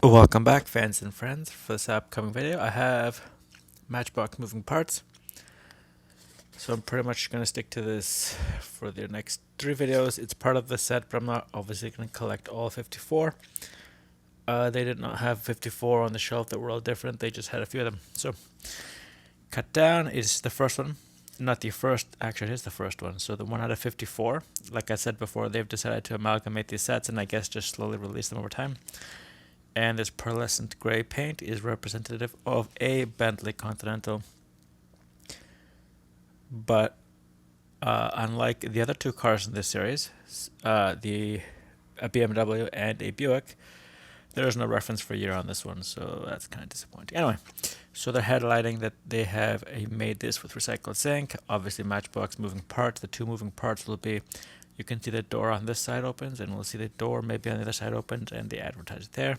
Welcome back, fans and friends. For this upcoming video, I have Matchbox moving parts. So I'm pretty much going to stick to this for the next 3 videos. It's part of the set, but I'm not obviously going to collect all 54. They did not have 54 on the shelf that were all different. They just had a few of them. So cut down is the first one. Not the first, actually it is the first one. So the one out of 54. Like I said before, they've decided to amalgamate these sets and I guess just slowly release them over time. And this pearlescent gray paint is representative of a Bentley Continental. But unlike the other 2 cars in this series, a BMW and a Buick, there is no reference for year on this one, so that's kind of disappointing. Anyway, so they're highlighting that they have made this with recycled zinc. Obviously, Matchbox moving parts. The 2 moving parts will be, you can see the door on this side opens, and we'll see the door maybe on the other side opens, and they advertise it there.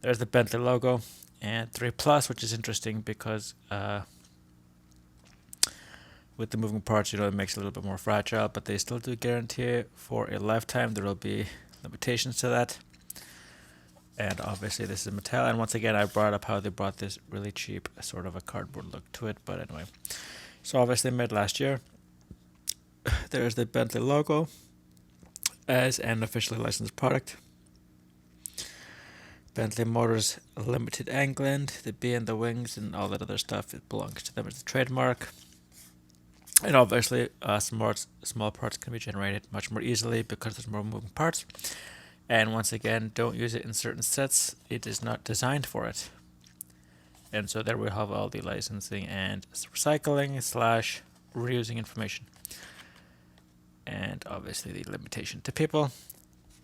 There's the Bentley logo, and 3 Plus, which is interesting because with the moving parts, it makes it a little bit more fragile, but they still do guarantee for a lifetime. There will be limitations to that. And obviously this is metal, and once again I brought up how they brought this really cheap sort of a cardboard look to it, but anyway. So obviously made last year. There's the Bentley logo as an officially licensed product. Bentley Motors Limited England, the B and the wings and all that other stuff, it belongs to them as the trademark. And obviously small parts can be generated much more easily because there's more moving parts. And once again, don't use it in certain sets. It is not designed for it. And so there we have all the licensing and recycling / reusing information. And obviously the limitation to people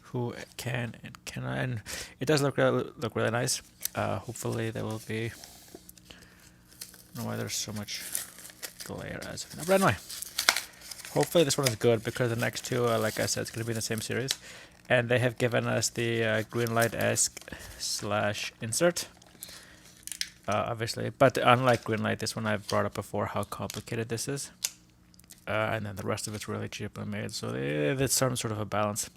who can and cannot. And it does look really nice. Hopefully there will be. I don't know why there's so much glare as of now. But anyway, hopefully this one is good because the next 2, like I said, it's going to be in the same series. And they have given us the green light-esque / insert, obviously. But unlike green light, this one I've brought up before how complicated this is. And then the rest of it's really cheaply made, so it's some sort of a balance.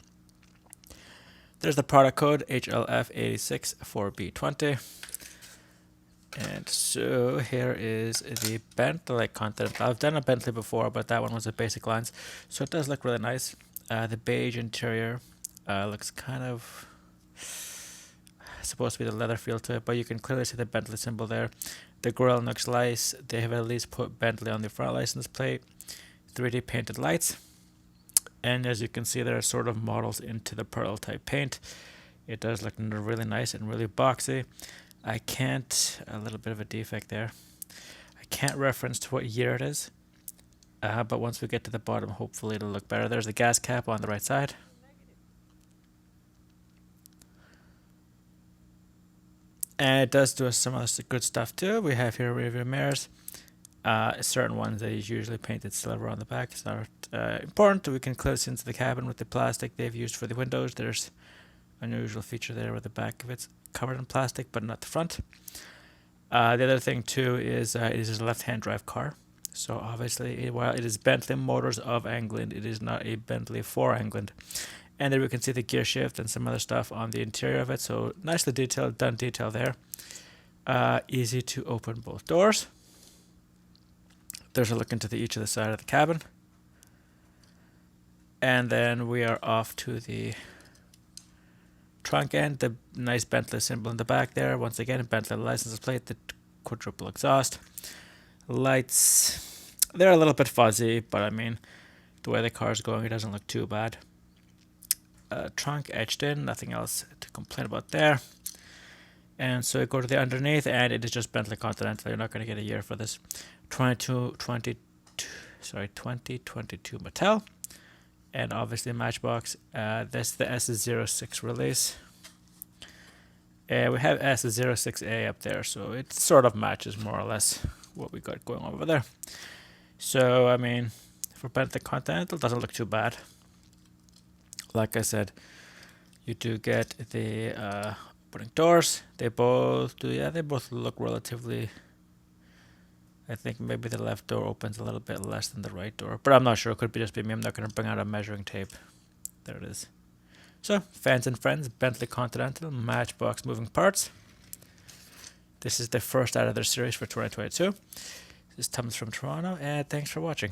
There's the product code HLF86-4B20. And so here is the Bentley Continental. I've done a Bentley before, but that one was the basic lines. So it does look really nice. The beige interior. Looks kind of supposed to be the leather feel to it, but you can clearly see the Bentley symbol there. The grille looks nice. They have at least put Bentley on the front license plate. 3D painted lights, and as you can see, there are sort of models into the pearl type paint. It does look really nice and really boxy. I can't, a little bit of a defect there. I can't reference to what year it is, but once we get to the bottom, hopefully it'll look better. There's the gas cap on the right side. And it does do some other good stuff too. We have here rear view mirrors. Certain ones they usually painted silver on the back. It's not important. We can close into the cabin with the plastic they've used for the windows. There's an unusual feature there where the back of it's covered in plastic, but not the front. The other thing too is it is a left-hand drive car. So obviously, while it is Bentley Motors of England, it is not a Bentley for England. And then we can see the gear shift and some other stuff on the interior of it. So nicely detailed, done detail there. Easy to open both doors. There's a look into each of the side of the cabin. And then we are off to the trunk end. The nice Bentley symbol in the back there. Once again, Bentley license plate, the quadruple exhaust. Lights, they're a little bit fuzzy, but I mean, the way the car's going, it doesn't look too bad. Trunk etched in, nothing else to complain about there. And so you go to the underneath, and it is just Bentley Continental. You're not going to get a year for this. 2022 Mattel, and obviously Matchbox. This the S06 release. We have S06A up there, so it sort of matches more or less what we got going on over there. So I mean, for Bentley Continental, doesn't look too bad. Like I said, you do get the opening doors. They both do, yeah, they both look relatively. I think maybe the left door opens a little bit less than the right door, but I'm not sure. It could be just be me. I'm not going to bring out a measuring tape. There it is. So, fans and friends, Bentley Continental, Matchbox moving parts. This is the first out of their series for 2022. This is Thomas from Toronto, and thanks for watching.